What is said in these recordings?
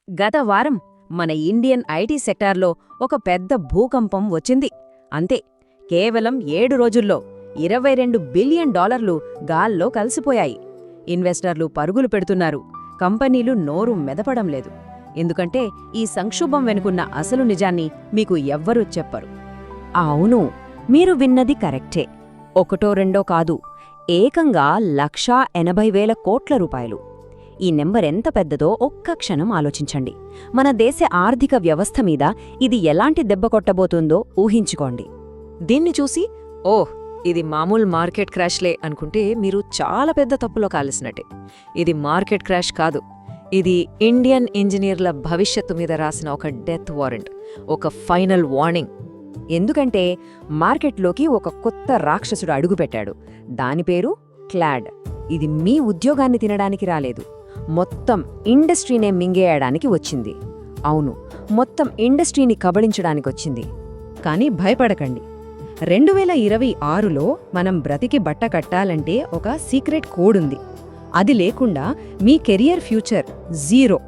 గత వారం మన ఇండియన్ ఐటీ సెక్టార్లో ఒక పెద్ద భూకంపం వచ్చింది. అంతే, కేవలం 7 రోజుల్లో $22 బిలియన్ గాల్లో కలిసిపోయాయి. ఇన్వెస్టర్లు పరుగులు పెడుతున్నారు, కంపెనీలు నోరు మెదపడం లేదు. ఎందుకంటే ఈ సంక్షోభం వెనుకున్న అసలు నిజాన్ని మీకు ఎవ్వరూ చెప్పరు. అవును, మీరు విన్నది కరెక్టే. ఒకటో రెండో కాదు, ఏకంగా 1,80,000 కోట్ల రూపాయలు. ఈ నెంబర్ ఎంత పెద్దదో ఒక్క క్షణం ఆలోచించండి. మన దేశ ఆర్థిక వ్యవస్థ మీద ఇది ఎలాంటి దెబ్బ కొట్టబోతుందో ఊహించుకోండి. దీన్ని చూసి ఓహ్, ఇది మామూలు మార్కెట్ క్రాష్లే అనుకుంటే మీరు చాలా పెద్ద తప్పులో కాలిసినట్టే. ఇది మార్కెట్ క్రాష్ కాదు, ఇది ఇండియన్ ఇంజనీర్ల భవిష్యత్తు మీద రాసిన ఒక డెత్ వారెంట్, ఒక ఫైనల్ వార్నింగ్. ఎందుకంటే మార్కెట్లోకి ఒక కొత్త రాక్షసుడు అడుగుపెట్టాడు. దాని పేరు క్లాడ్. ఇది మీ ఉద్యోగాన్ని తినడానికి రాలేదు, మొత్తం ఇండస్ట్రీనే మింగేయడానికి వచ్చింది. అవును, మొత్తం ఇండస్ట్రీని కబళించడానికొచ్చింది. కానీ భయపడకండి, 2026లో మనం బ్రతికి బట్ట కట్టాలంటే ఒక సీక్రెట్ కోడ్ ఉంది. అది లేకుండా మీ కెరియర్ ఫ్యూచర్ జీరో.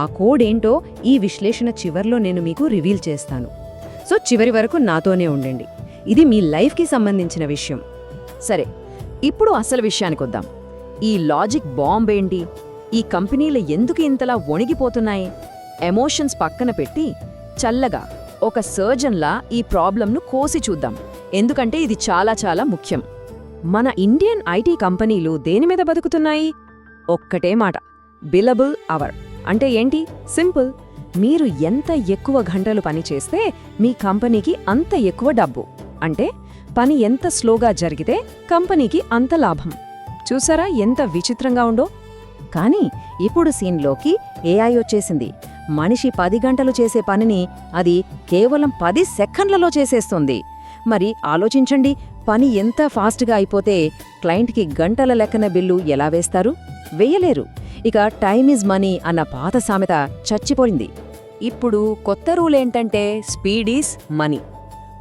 ఆ కోడ్ ఏంటో ఈ విశ్లేషణ చివర్లో నేను మీకు రివీల్ చేస్తాను. సో చివరి వరకు నాతోనే ఉండండి. ఇది మీ లైఫ్కి సంబంధించిన విషయం. సరే, ఇప్పుడు అసలు విషయానికొద్దాం. ఈ లాజిక్ బాంబ్ ఏంటి? ఈ కంపెనీలు ఎందుకు ఇంతలా వణిగిపోతున్నాయి? ఎమోషన్స్ పక్కన పెట్టి చల్లగా ఒక సర్జన్లా ఈ ప్రాబ్లంను కోసి చూద్దాం. ఎందుకంటే ఇది చాలా చాలా ముఖ్యం. మన ఇండియన్ ఐటీ కంపెనీలు దేని మీద బతుకుతున్నాయి? ఒక్కటే మాట, బిలబుల్ అవర్. అంటే ఏంటి? సింపుల్. మీరు ఎంత ఎక్కువ గంటలు పని చేస్తే మీ కంపెనీకి అంత ఎక్కువ డబ్బు. అంటే పని ఎంత స్లోగా జరిగితే కంపెనీకి అంత లాభం. చూసారా ఎంత విచిత్రంగా ఉందో? కానీ ఇప్పుడు సీన్లోకి ఏఐ వచ్చేసింది. మనిషి 10 గంటలు చేసే పనిని అది కేవలం 10 సెకండ్లలో చేసేస్తుంది. మరి ఆలోచించండి, పని ఎంత ఫాస్ట్గా అయిపోతే క్లయింట్కి గంటల లెక్కన బిల్లు ఎలా వేస్తారు? వేయలేరు. ఇక టైమ్ ఈజ్ మనీ అన్న పాత సామెత చచ్చిపోయింది. ఇప్పుడు కొత్త రూల్ ఏంటంటే స్పీడ్ ఈజ్ మనీ.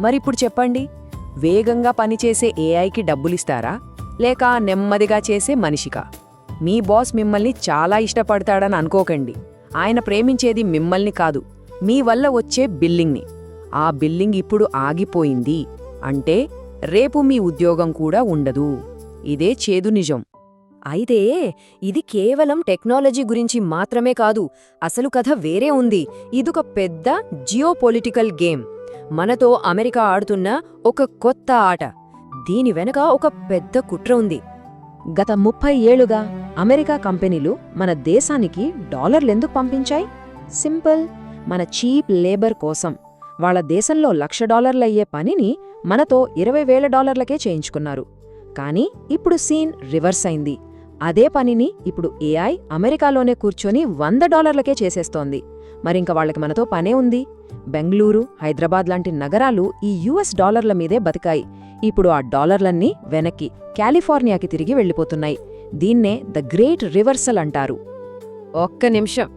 మరిప్పుడు చెప్పండి, వేగంగా పనిచేసే ఏఐకి డబ్బులిస్తారా, లేక నెమ్మదిగా చేసే మనిషికా? మీ బాస్ మిమ్మల్ని చాలా ఇష్టపడతాడని అనుకోకండి. ఆయన ప్రేమించేది మిమ్మల్ని కాదు, మీ వల్ల వచ్చే బిల్లింగ్ని. ఆ బిల్లింగ్ ఇప్పుడు ఆగిపోయింది అంటే రేపు మీ ఉద్యోగం కూడా ఉండదు. ఇదే చేదు నిజం. అయితే ఇది కేవలం టెక్నాలజీ గురించి మాత్రమే కాదు, అసలు కథ వేరే ఉంది. ఇదొక పెద్ద జియోపొలిటికల్ గేమ్. మనతో అమెరికా ఆడుతున్న ఒక కొత్త ఆట. దీని వెనక ఒక పెద్ద కుట్ర ఉంది. గత 30 ఏళ్లుగా అమెరికా కంపెనీలు మన దేశానికి డాలర్లెందుకు పంపించాయి? సింపుల్, మన చీప్ లేబర్ కోసం. వాళ్ళ దేశంలో $1,00,000 అయ్యే పనిని మనతో $20,000కే చేయించుకున్నారు. కానీ ఇప్పుడు సీన్ రివర్స్ అయింది. అదే పనిని ఇప్పుడు ఏఐ అమెరికాలోనే కూర్చొని $100కే చేసేస్తోంది. మరింక వాళ్ళకి మనతో పనే ఉంది? బెంగళూరు, హైదరాబాద్ లాంటి నగరాలు ఈ US డాలర్ల మీదే బతికాయి. ఇప్పుడు ఆ డాలర్లన్నీ వెనక్కి కాలిఫోర్నియాకి తిరిగి వెళ్ళిపోతున్నాయి. దీన్నే ద గ్రేట్ రివర్సల్ అంటారు. ఒక్క నిమిషం,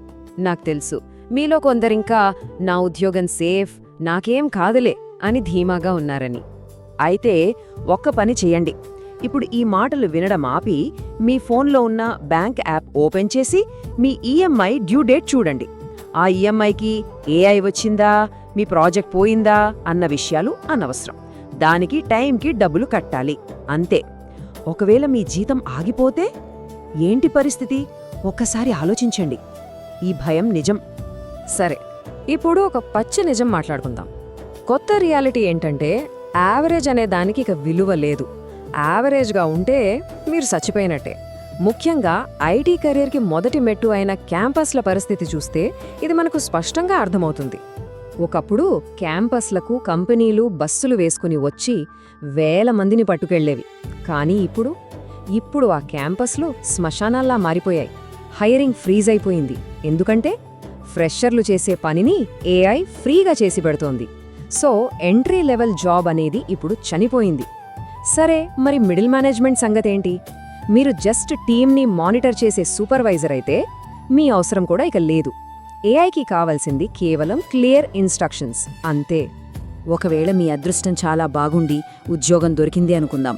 నాకు తెలుసు మీలో కొందరింకా నా ఉద్యోగం సేఫ్, నాకేం కాదులే అని ధీమాగా ఉన్నారని. అయితే ఒక్క పని చెయ్యండి. ఇప్పుడు ఈ మాటలు వినడం ఆపి మీ ఫోన్లో ఉన్న బ్యాంక్ యాప్ ఓపెన్ చేసి మీ ఈఎంఐ డ్యూ డేట్ చూడండి. ఆ ఈఎంఐకి ఏఐ వచ్చిందా, మీ ప్రాజెక్ట్ పోయిందా అన్న విషయాలు అనవసరం. దానికి టైంకి డబ్బులు కట్టాలి, అంతే. ఒకవేళ మీ జీతం ఆగిపోతే ఏంటి పరిస్థితి? ఒక్కసారి ఆలోచించండి. ఈ భయం నిజం. సరే, ఇప్పుడు ఒక పచ్చి నిజం మాట్లాడుకుందాం. కొత్త రియాలిటీ ఏంటంటే యావరేజ్ అనే దానికి ఇక విలువ లేదు. యావరేజ్గా ఉంటే మీరు చచ్చిపోయినట్టే. ముఖ్యంగా ఐటీ కెరీర్కి మొదటి మెట్టు అయిన క్యాంపస్ల పరిస్థితి చూస్తే ఇది మనకు స్పష్టంగా అర్థమవుతుంది. ఒకప్పుడు క్యాంపస్లకు కంపెనీలు బస్సులు వేసుకుని వచ్చి వేల మందిని పట్టుకెళ్లేవి. కానీ ఇప్పుడు ఆ క్యాంపస్లు శ్మశానాల్లా మారిపోయాయి. హైరింగ్ ఫ్రీజ్ అయిపోయింది. ఎందుకంటే ఫ్రెషర్లు చేసే పనిని ఏఐ ఫ్రీగా చేసి పెడుతోంది. సో ఎంట్రీ లెవెల్ జాబ్ అనేది ఇప్పుడు చనిపోయింది. సరే, మరి మిడిల్ మేనేజ్మెంట్ సంగతేంటి? మీరు జస్ట్ టీమ్ని మానిటర్ చేసే సూపర్వైజర్ అయితే మీ అవసరం కూడా ఇక లేదు. ఏఐకి కావాల్సింది కేవలం క్లియర్ ఇన్స్ట్రక్షన్స్, అంతే. ఒకవేళ మీ అదృష్టం చాలా బాగుండి ఉద్యోగం దొరికింది అనుకుందాం.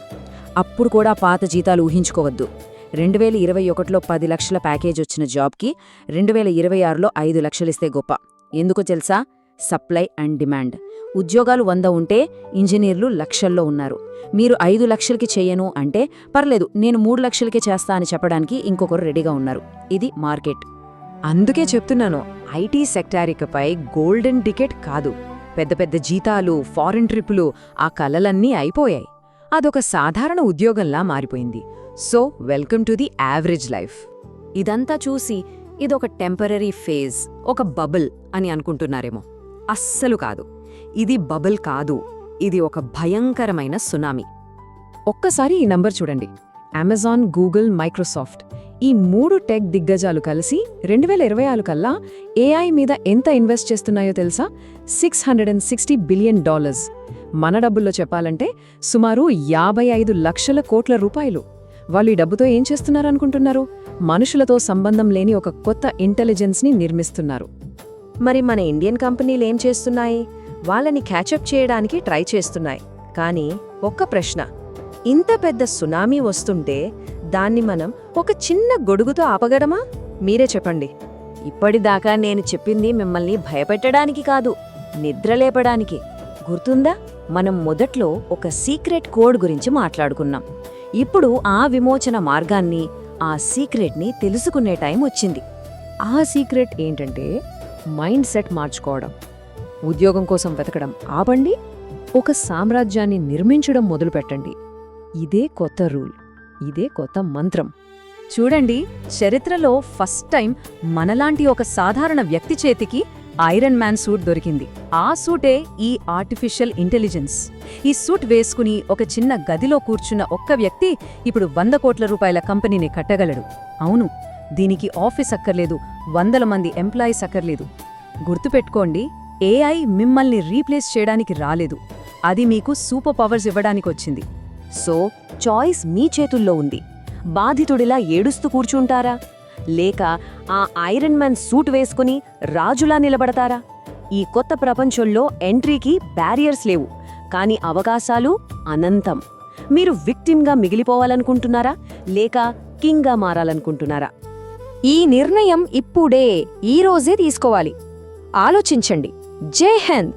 అప్పుడు కూడా పాత జీతాలు ఊహించుకోవద్దు. 2021లో 10 లక్షల ప్యాకేజ్ వచ్చిన జాబ్కి 2026లో 5 లక్షలిస్తే గొప్ప. ఎందుకో తెలుసా? Supply and demand. ఉద్యోగాలు 100 ఉంటే ఇంజనీర్లు లక్షల్లో ఉన్నారు. మీరు 5 లక్షలకి చెయ్యను అంటే పర్లేదు, నేను 3 లక్షలకే చేస్తా అని చెప్పడానికి ఇంకొకరు రెడీగా ఉన్నారు. ఇది మార్కెట్. అందుకే చెప్తున్నాను, ఐటీ సెక్టార్ ఇకపై గోల్డెన్ టికెట్ కాదు. పెద్ద పెద్ద జీతాలు, ఫారిన్ ట్రిప్పులు, ఆ కలలన్నీ అయిపోయాయి. అదొక సాధారణ ఉద్యోగంలా మారిపోయింది. So welcome to the average life. ఇదంతా చూసి ఇదొక టెంపరరీ ఫేజ్, ఒక బబుల్ అని అనుకుంటున్నారేమో. అస్సలు కాదు. ఇది బబుల్ కాదు, ఇది ఒక భయంకరమైన సునామీ. ఒక్కసారి ఈ నంబర్ చూడండి. అమెజాన్, గూగుల్, మైక్రోసాఫ్ట్ ఈ 3 టెక్ దిగ్గజాలు కలిసి 2026 కల్లా ఏఐ మీద ఎంత ఇన్వెస్ట్ చేస్తున్నాయో తెలుసా? $660 బిలియన్. మన డబ్బుల్లో చెప్పాలంటే సుమారు 55 లక్షల కోట్ల రూపాయలు. వాళ్ళు ఈ డబ్బుతో ఏం చేస్తున్నారనుకుంటున్నారు? మనుషులతో సంబంధం లేని ఒక కొత్త ఇంటెలిజెన్స్ని నిర్మిస్తున్నారు. మరి మన ఇండియన్ కంపెనీలేం చేస్తున్నాయి? వాళ్ళని క్యాచప్ చేయడానికి ట్రై చేస్తున్నాయి. కానీ ఒక్క ప్రశ్న, ఇంత పెద్ద సునామీ వస్తుంటే దాన్ని మనం ఒక చిన్న గొడుగుతో ఆపగడమా? మీరే చెప్పండి. ఇప్పటిదాకా నేను చెప్పింది మిమ్మల్ని భయపెట్టడానికి కాదు, నిద్రలేపడానికి. గుర్తుందా? మనం మొదట్లో ఒక సీక్రెట్ కోడ్ గురించి మాట్లాడుకున్నాం. ఇప్పుడు ఆ విమోచన మార్గాన్ని, ఆ సీక్రెట్ని తెలుసుకునే టైం వచ్చింది. ఆ సీక్రెట్ ఏంటంటే మైండ్ సెట్ మార్చుకోవడం. ఉద్యోగం కోసం వెతకడం ఆపండి, ఒక సామ్రాజ్యాన్ని నిర్మించడం మొదలుపెట్టండి. ఇదే కొత్త రూల్, ఇదే కొత్త మంత్రం. చూడండి, చరిత్రలో ఫస్ట్ టైం మనలాంటి ఒక సాధారణ వ్యక్తి చేతికి ఐరన్ మ్యాన్ సూట్ దొరికింది. ఆ సూటే ఈ ఆర్టిఫిషియల్ ఇంటెలిజెన్స్. ఈ సూట్ వేసుకుని ఒక చిన్న గదిలో కూర్చున్న ఒక్క వ్యక్తి ఇప్పుడు 100 కోట్ల రూపాయల కంపెనీని కట్టగలడు. అవును, దీనికి ఆఫీస్ అక్కర్లేదు, 100 మంది ఎంప్లాయీస్ అక్కర్లేదు. గుర్తుపెట్టుకోండి, ఏఐ మిమ్మల్ని రీప్లేస్ చేయడానికి రాలేదు, అది మీకు సూపర్ పవర్స్ ఇవ్వడానికొచ్చింది. సో చాయిస్ మీ చేతుల్లో ఉంది. బాధితుడిలా ఏడుస్తూ కూర్చుంటారా, లేక ఆ ఐరన్ మ్యాన్ సూట్ వేసుకుని రాజులా నిలబడతారా? ఈ కొత్త ప్రపంచంలో ఎంట్రీకి బ్యారియర్స్ లేవు, కానీ అవకాశాలు అనంతం. మీరు విక్టిమ్గా మిగిలిపోవాలనుకుంటున్నారా, లేక కింగ్గా మారాలనుకుంటున్నారా? ఈ నిర్ణయం ఇప్పుడే, ఈ రోజే తీసుకోవాలి. ఆలోచించండి. జై హింద్.